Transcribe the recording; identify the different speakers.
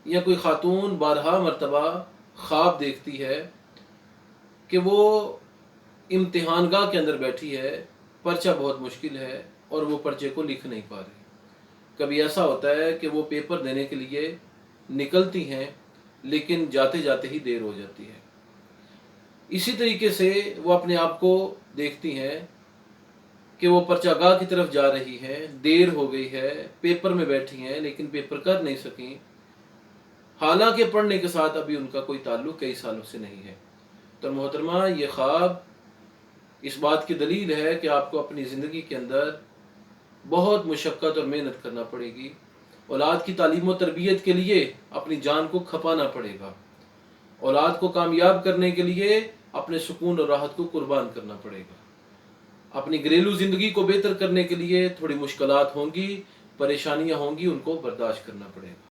Speaker 1: या कोई खातून बारहा मरतबा ख्वाब देखती है कि वो इम्तिहानगाह के अंदर बैठी है, पर्चा बहुत मुश्किल है और वो पर्चे को लिख नहीं पा रही। कभी ऐसा होता है कि वो पेपर देने के लिए निकलती हैं, लेकिन जाते जाते ही देर हो जाती है। इसी तरीके से वो अपने आप को देखती हैं कि वो पर्चागाह की तरफ जा रही हैं, देर हो गई है, पेपर में बैठी हैं लेकिन पेपर कर नहीं सकी। हालांकि पढ़ने के साथ अभी उनका कोई ताल्लुक कई सालों से नहीं है। तो मोहतरमा, ये ख्वाब इस बात की दलील है कि आपको अपनी ज़िंदगी के अंदर बहुत मुशक्क़त और मेहनत करना पड़ेगी। औलाद की तालीम और तरबियत के लिए अपनी जान को खपाना पड़ेगा। औलाद को कामयाब करने के लिए अपने सुकून और राहत को कुर्बान करना पड़ेगा। अपनी घरेलू ज़िंदगी को बेहतर करने के लिए थोड़ी मुश्किलात होंगी, परेशानियां होंगी, उनको बर्दाश्त करना पड़ेगा।